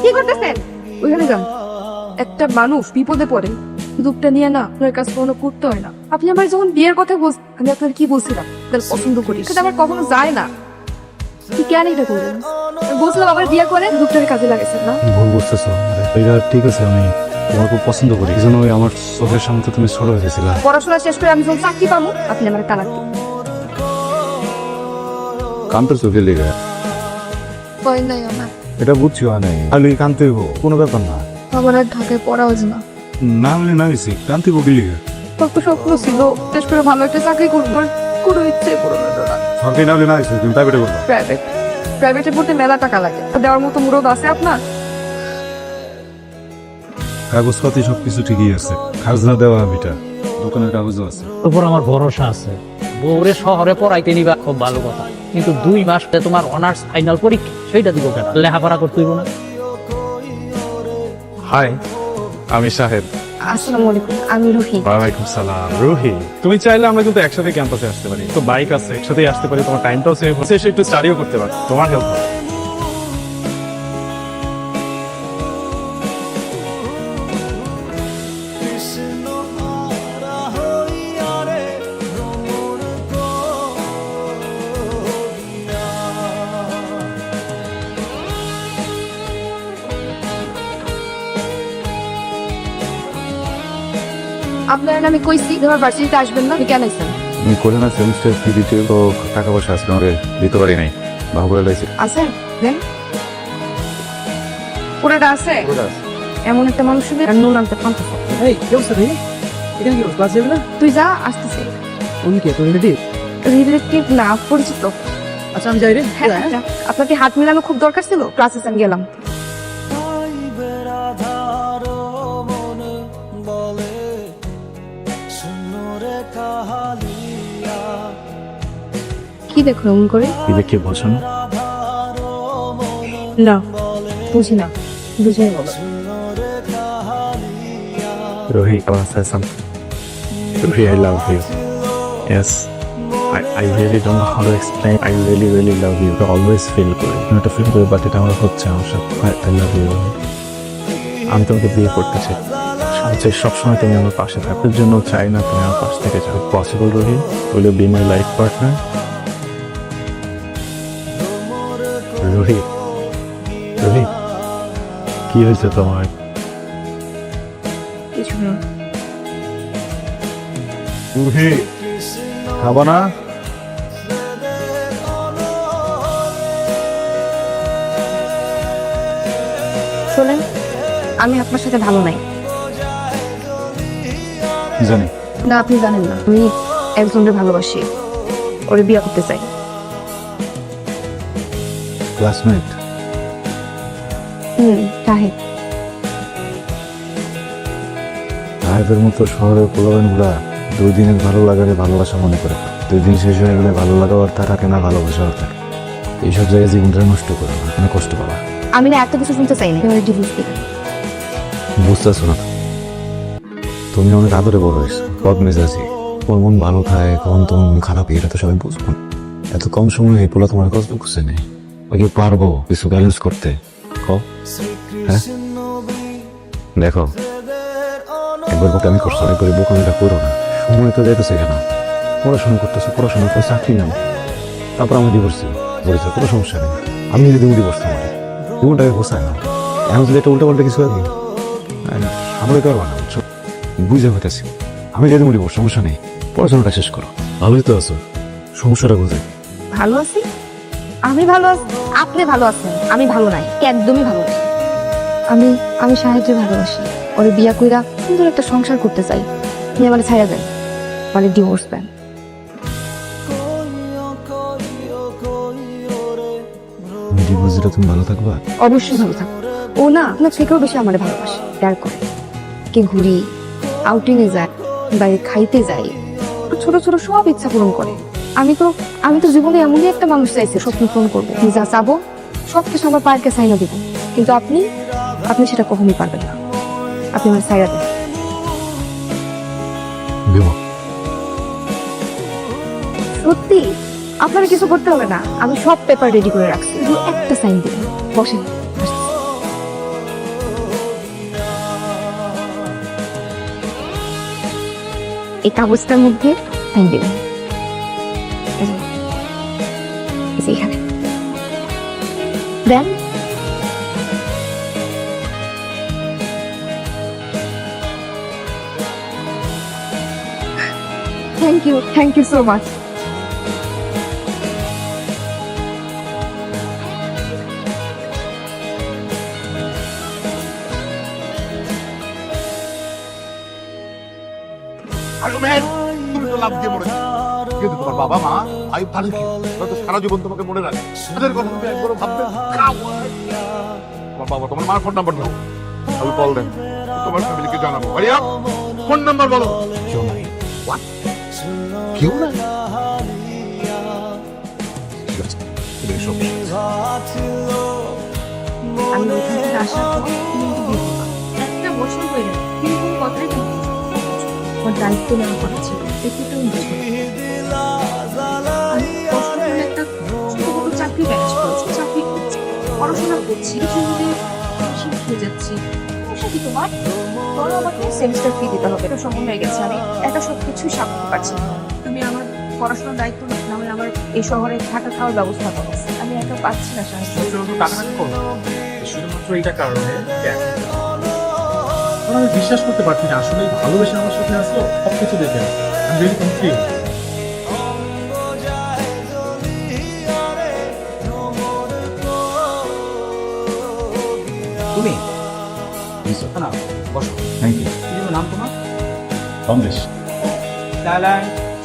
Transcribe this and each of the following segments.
কি করতেছেন? ওইখানে যান। একটা মানুষ বিপদে পড়ে দুধটা নিয়ে না আপনার কাছে কোনো করতে হয় না। আপনি আমার যখন বিয়ের কথা বলছেন আমি আপনার কি বলছিলাম তাহলে পছন্দ করি, সেটা আমার কখনো যায় না। কি কেন এটা করলেন? আমি বলছিলাম আমার বিয়ে করে দুধটার কাজে লাগাইছেন না। ভুল বুঝতেছো। এটা ঠিক আছে, আমি তোমার খুব পছন্দ করি, এই জন্য আমার চোখের সামনে তো তুমি ছোট হয়ে গেছিলা। পড়াশোনা শেষ করে আমি যখন চাকরি পাবো আপনি আমার তালাক দিন। কান্তার চোখে লেগে ভয় নাই আমার। এটা বুঝছি হয় নাই, খালি কানতে হইব, কোনো ব্যাপার না। আমার আর ঢাকায় পড়া হয়েছে না। না হলে না হয়েছি, কান্তি বকি লিগে কত স্বপ্ন ছিল শেষ করে ভালো একটা চাকরি করবো, কোনো ইচ্ছে পূরণ হলো না। সরকারি না হলে না হয়েছি, তুমি প্রাইভেটে করবা। প্রাইভেটে পড়তে মেলা টাকা লাগে, দেওয়ার মতো মুরদ আছে আপনার? কাগজপাতি সবকিছু ঠিকই আছে, খাজনা দেওয়া এটা দোকানের কাগজও আছে। উপর আমার ভরসা আছে। বউরে শহরে পড়াইতে নিবা খুব ভালো কথা, কিন্তু 2 মাস তোমার অনার্স ফাইনাল পরীক্ষা, সেইটা দিব কেন? লেখাপড়া করতে হইব না? হাই, আমি সাহেব। আসসালামু আলাইকুম, আমি রুহি। ওয়ালাইকুম সালাম। রুহি, তুমি চাইলে আমরা কিন্তু একসাথে ক্যাম্পাসে আসতে পারি, তো বাইক আছে, একসাথে আসতে পারি, তোমার টাইমটাও সেভ হচ্ছে, এসে একটু স্টাডিও করতে পারো, তোমার হেল্প হবে। আপনার আমি কইছি আমার ভার্সিটিতে আসবেন না, আপনি কেন আইছেন? আমি করে না সেমিস্টার ফি দিতে তো টাকা পয়সা আসলে আমাকে দিতে পারি নাই, বাহুবলে লাইছি। আছেন দেন পুরোটা আছে। এমন একটা মানুষের নুন আনতে পান্তাছে। এই কি অবস্থা রে? এটা কি ক্লাস যাবে না? তুই যা, আসতেছে। তুমি কি তোর রেডি? রিলেটিভ না, পরিচিত। আচ্ছা আমি যাই রে। হ্যাঁ, আপনাকে হাত মিলানো খুব দরকার ছিল, ক্লাসে আমি গেলাম। কি দেখো এমন করে? কি দেখে বলছো না? না বুঝি না, বুঝে বলো। Rohi, I want to say something. Rohi, I love you. Yes. I really don't know how to explain. I really, really love you. I always feel good. এটা ফিল করি, বাট এটা আমার হচ্ছে আমার সাথে। I love you. আমি তোমাকে বিয়ে করতে চাই। আমি চাই সবসময় তুমি আমার পাশে থাকো। এর জন্য চাই না তুমি আমার পাশ থেকে যাও। Possible Rohi? Will you be my life partner? Rohi, Rohi, কি হয়েছে তোমার? কিছু না। রোহি, খাবো না? শোনেন, আমি আপনার সাথে ভালো নাই। জানি। না আপনি জানেন না, আমি একজনকে ভালোবাসি, ওরে বিয়ে করতে চাই। ক্লাসমেট? তাহে ভাইদের মতো শহরের পোলাবেনগুলা 2 দিনের ভালো লাগারে ভালোবাসা মনে করে, 2 দিন শেষ হয়ে গেলে ভালো লাগা আর থাকে না, ভালোবাসাও থাকে। এইসব জায়গায় জীবনটা নষ্ট করো না, এখানে কষ্ট পাবা। আমি না একটা কিছু শুনতে চাই না, এবারে ডিভোর্স দিবেন। বুঝতেছো না? তুমি অনেক আদরে বড় হয়েছো, পদ মেজাজি, তোমার মন ভালো থাকে, কখন তোমার মন খারাপ, এটা তো সবাই বুঝবো না। এত কম সময়ে এই পোলা তোমার কষ্ট করছে নেই, ওই পারবো কিছু ব্যালেন্স করতে? হ্যাঁ দেখো, একবার বোকামি করছো, একবার বোকামিটা করো না। সময় তো যেতেছে কেন, পড়াশোনা করতেছো, পড়াশোনা করে চাকরি নাও, তারপর আমি ডিভোর্স বলেছো, কোনো সমস্যা নেই। আমি যদি ডিভোর্স আমার জীবনটাকে গোছায় না, এখন যদি একটা উল্টা পাল্টা কিছু আছে আমার পারবা না, বুঝছো? বুঝে হইতেছি, আমি যদি ডিভোর্স সমস্যা নেই, পড়াশোনাটা শেষ করো। ভালোই তো আছো, সমস্যাটা কোথায়? ভালো আছি, আমি ভালো আছি, আপনি ভালো আছেন, আমি ভালো নাই, একদমই ভালো নাই। আমি সাহেবকে ভালোবাসি, ওরে বিয়া কইরা সুন্দর একটা সংসার করতে চাই। আপনি আমার ছাইড়া দেন, মানে ডিভোর্স দেন। ডিভোর্স দিলে তুমি ভালো থাকবা? অবশ্যই ভালো থাকবো। ও না আপনার থেকেও বেশি আমার ভালোবাসে, প্যার করে, কে ঘুরি, আউটিংয়ে যায়, বাইরে খাইতে যাই, ছোট ছোট সব ইচ্ছা পূরণ করে। আমি তো জীবনে এমনই একটা মানুষ চাইছি, স্বপ্ন পূরণ করবো, যা চাবো সব কিছু আমার পায়ের কাছে আইনা দিব। কিন্তু আপনি সেটা কখনই পারবেন না। আপনি আমার ছাইড়া দেন। বিমা, সত্যি আপনার কিছু করতে হবে না, আমি সব পেপার রেডি করে রাখছি, শুধু একটা সাইন দিবেন। বসেন। এই কাগজটার মধ্যে সাইন দিবেন। এই যে এখানে দেন। Thank you so much. তুমি তো লাভ দিয়ে মরেছো, কিন্তু তোমার বাবা মা ভাই ভালো কি হয়তো সারা জীবন তোমাকে মনে রাখে, তাদের কথা তুমি একবারও ভাববে? তোমার বাবা, তোমার মার ফোন নাম্বার দাও, আমি কল দেন, তোমার ফ্যামিলিকে জানাবো। ভাইয়া ফোন নাম্বার বলো। কেউ নাই। What? কেউ না? ঠিক আছে, তুমি এসো। আমি ওখান থেকে আসার পর তুমি আমাকে দিয়ে দিবা। একটা বছর হয়ে গেল, তুমি কোনো কথাই বলছো না। আমার দায়িত্ব নেওয়ার কথা ছিল, একটু বুঝো। আমি কষ্ট করে একটা ছোটখাটো চাকরি ম্যানেজ করেছি, চাকরি করছি, পড়াশোনা করছি, কিছু মিলে শিখে যাচ্ছি। সমস্যা কি তোমার? ধরো আমাকে সেমিস্টার ফি দিতে হবে, এটা সময় হয়ে গেছে, আমি একা সবকিছুই সামলাতে পারছি না। তুমি আমার পড়াশোনার দায়িত্ব না হলে আমার এই শহরে থাকা খাওয়ার ব্যবস্থা করো। আমি একা পাচ্ছি না সাহায্য। টাকাটা করো শুধুমাত্র এইটা কারণে আমি বিশ্বাস করতে পারছি না, আসলে ভালোবেসে আমার সাথে আসলো সবকিছু দেখে আমি রিয়েলি কনফিউজ। তুমি না বসো। Thank you. কি যেন নাম তোমার? সন্দেশ।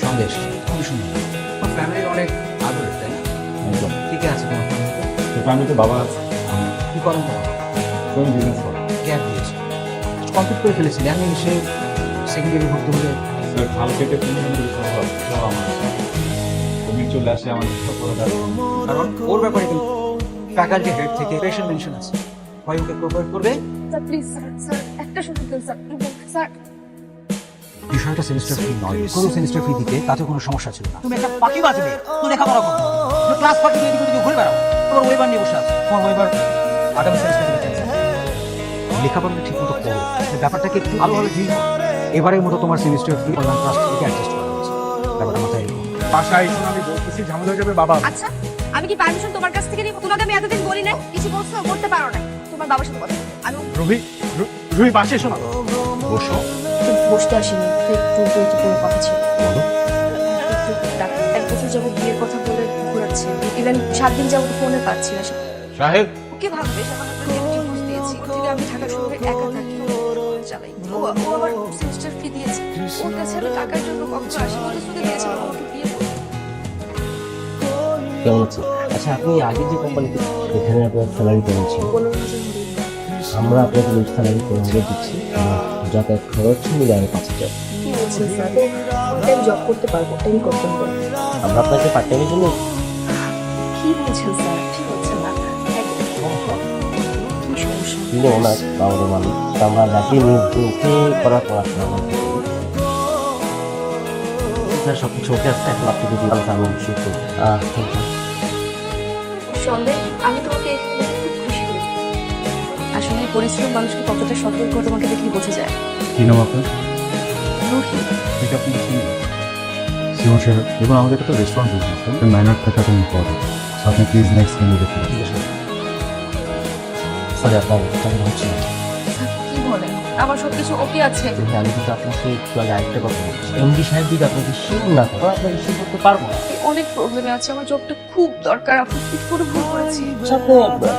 সন্দেশ, খুবই সুন্দর। তোমার ফ্যামিলির অনেক আদরের, তাই না? একদম। ঠিক আছে তোমার family? তো ফ্যামিলিতে বাবা আছে, কি করেন তোমার? তুমি বিজনেস করো। গ্যাপ দিয়েছে, কমপ্লিট করে ফেলেছিলি, আমি সে সেকেন্ড ইয়ারে ভর্তি হলে স্যার ভালো কেটে তুমি সম্ভব সব আমার আছে। তুমি চলে আসে আমার সব করে দাও। কারণ ওর ব্যাপারে কিন্তু ফ্যাকাল্টি হেড থেকে পেশেন্ট মেনশন আছে, হয় ওকে প্রোভাইড করবে। স্যার প্লিজ, স্যার একটা সুযোগ দিন স্যার, স্যার। বিষয়টা সেমিস্টার ফি নয়, কোনো সেমিস্টার ফি দিতে তাতে কোনো সমস্যা ছিল না। তুমি একটা পাখি বাজবে, তুমি লেখাপড়া করো, তুমি ক্লাস ফাঁকি দিয়ে এদিকে ওদিকে ঘুরে বেড়াও, তোমার ওয়েবার নিয়ে বসে আছো, তোমার ওয়েবার আগামী সেমিস্টার দিতে চাইছে। লেখাপড়াটা ঠিক মতো করো, এই ব্যাপারটাকে একটু ভালোভাবে ডিল করো। এবারের মতো তোমার সেমিস্টার ফি অনলাইন ক্লাস থেকে অ্যাডজাস্ট করা হয়েছে, ব্যাপারটা মাথায় রেখো। বাসায় এসে আমি বলতেছি ঝামেলা হয়ে যাবে বাবা। আচ্ছা, আমি কি পারমিশন তোমার কাছ থেকে নিব? তোমাকে আমি এতদিন বলি না, কিছু বলছো করতে পারো না। তোমার বাবার সাথে কথা বলো। আমি রুহি বাসে এসো না। বসো। বসতে আসিনি, একটু গুরুত্বপূর্ণ কথা ছিল। বলো। এক বছর যাবত বিয়ের কথা বলে ঘোরাচ্ছে, ইভেন 7 দিন যাবত ফোনে পাচ্ছি না। সাহেব। ওকে ভাববে সামান্য ডিভোর্স দিয়েছি, ওর থেকে আমি ঢাকা শহরে একা থাকি, চালাই। ও আবার সেমিস্টার ফি দিয়েছে, ওর কাছে আমি টাকার জন্য কখনো আসি বলে শুধু দিয়েছে আমাকে বিয়ে করতে। কেমন আছে? আচ্ছা, আপনি আগে যে কোম্পানিতে এখানে আপনার স্যালারি কেমন ছিল? 15,000 আমরা আপনাকে রোজ স্যালারি 15,000 দিচ্ছি, যাতায়াত খরচ মিলে আমি 5,000। কি বলছেন স্যার? ফুল টাইম জব করতে পারবো, টাইম করতে হবে। আমরা আপনাকে পার্ট টাইমের জন্য কি বলছেন স্যার? ঠিক হচ্ছে না, কি সমস্যা? দিলে ওনার বাবার মালিক, আমরা যাকে নিয়ে করার পড়াশোনা করতে পারি। স্যার সব কিছু ওকে আছে, এখন আপনি যদি ভালো আমি শুরু করি। Thank you. সন্দেহ, আমি তোমাকে এখানে দেখে খুব খুশি হয়েছি। আসলে পরিশ্রম মানুষকে কতটা সতর্ক তোমাকে দেখলে বোঝা যায়। কি নাম আপনার? রুহি, ঠিক আপনি শুনুন। সিমন সাহেব, এবং আমাদের একটা রেস্টুরেন্ট বিজনেস আছে, মাইনার থাকাটা ইম্পর্টেন্ট। আপনি প্লিজ নেক্সট টাইম দেখুন। সরি, আপনার টাইম হচ্ছে না। স্যার কি বলেন? আমার সবকিছু ওকে আছে। কিন্তু আমি কিন্তু আপনাকে একটু আগে আরেকটা কথা বলছি, এমডি সাহেব যদি আপনাকে শিওর না করে আপনাকে শিওর করতে পারবো না। অনেক প্রবলেমে আছে, আমার জবটা খুব দরকার। আপনি কি করে ভুল করেছি? সাথে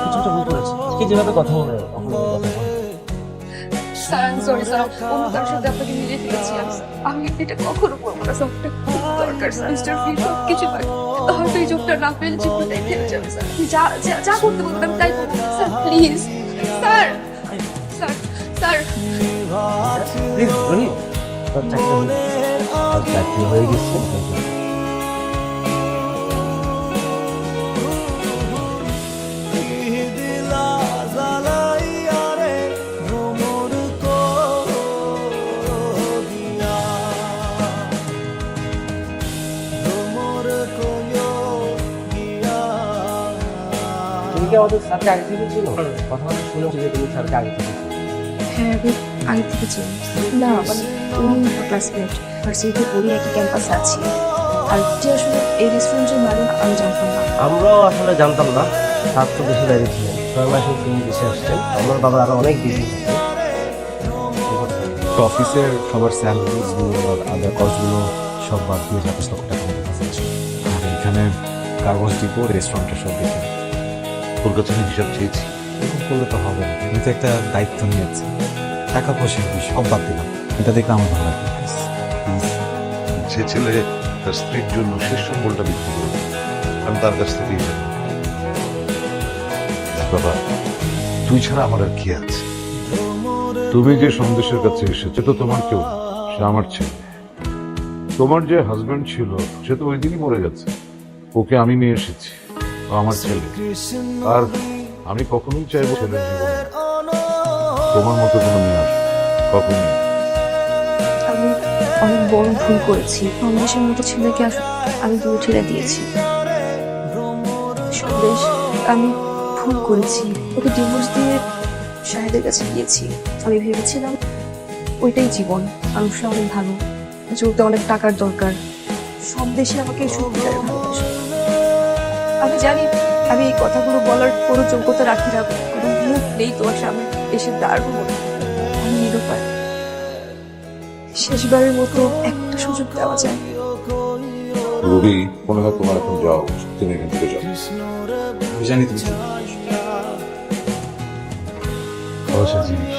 কিছুটা ভুল করেছে, কি যেভাবে কথা বলে কথা বলে। Sir I am sorry sir, অন্য কারোর সাথে আপনাকে মিলিয়ে ফেলেছি। আমি এটা কখনো করবো না। জবটা খুব দরকার স্যার, মিস্টার ফি সব কিছু পাই, হয়তো এই জবটা না পেলে জীবনটাই ফেলে যাবে স্যার। আপনি যা করতে বলবেন আমি তাই করবো sir, please sir. Sir sir please Rohit, তোর চাকরি হয়ে গেছে। আমাদের স্যারকে আগে থেকে ছিল কথা বলে শুনেছি যে তুমি স্যারকে আগে থেকে চিনো। হ্যাঁ আমি আগে থেকে চিনি না, মানে উনি ক্লাসমেট, ভার্সিটিতে পড়ি, একই ক্যাম্পাসে আছি। আর যে আসলে এই রেস্টুরেন্টের মালিক আমি জানতাম না। আমরাও আসলে জানতাম না, স্যার তো দেশে বাইরে ছিলেন, 6 মাসে তিনি দেশে আসছেন। আমার বাবা আরো অনেক বিজি থাকে। অফিসের সবার স্যালারিজ গুলো আর আদার কস্টগুলো সব বাদ দিয়ে 27 লক্ষ টাকা মতো খরচ হয়েছে। আর এখানে কাগজ ডিপো রেস্টুরেন্টের সব দেখে তোর কাছে আমি হিসাব চেয়েছি, এরকম করলে তো হবে না। আমি তো একটা দায়িত্ব নিয়েছি, টাকা পয়সার বিষয় সব বাদ দিলাম। এটা দেখলে আমার ভালো লাগবে। প্লিজ যে ছেলে তার স্ত্রীর জন্য শেষ সম্বলটা বিক্রি করবে, আমি তার কাছ থেকে হিসাব নেব। দেখ বাবা, তুই ছাড়া আমার আর কি আছে? তুমি যে সন্দেশের কাছে এসেছো তো তোমার কেউ না, সে আমার ছেলে। তোমার যে হাজবেন্ড ছিল সে তো ওই দিনই মরে গেছে, ওকে আমি নিয়ে এসেছি, ও আমার ছেলে। আর আমি কখনোই চাইবো ছেলের জীবনে তোমার মতো কোনো মেয়ে আসবে, কখনোই। আমি অনেক বড় ভুল করেছি। সন্দেশের মতো ছেলেকে আসলে আমি দূরে ঠেলে দিয়েছি। সন্দেশ, আমি ভুল করেছি। ওকে ডিভোর্স দিয়ে শাহেদের কাছে গিয়েছি। আমি ভেবেছিলাম ওইটাই জীবন, মানুষরা অনেক ভালো, চলতে অনেক টাকার দরকার, সব দেশে আমাকে সত্যিকারে ভালোবাসে। আমি জানি আমি এই কথাগুলো বলার কোনো যোগ্যতা রাখি না, কোনো মুখ নেই তোমার সামনে এসে দাঁড়াবো। আমি নিরুপায়। শেষবারের মতো একটা সুযোগ দেওয়া যায়। রবি, মনে হয় তোমার এখন যাও, তুমি এখান থেকে যাও। আমি জানি তুমি পয়সা জিনিস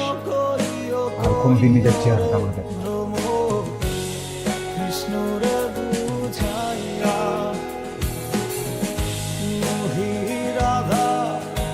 আর কোনদিন নিজের চেহারা কামড়ে দেখো।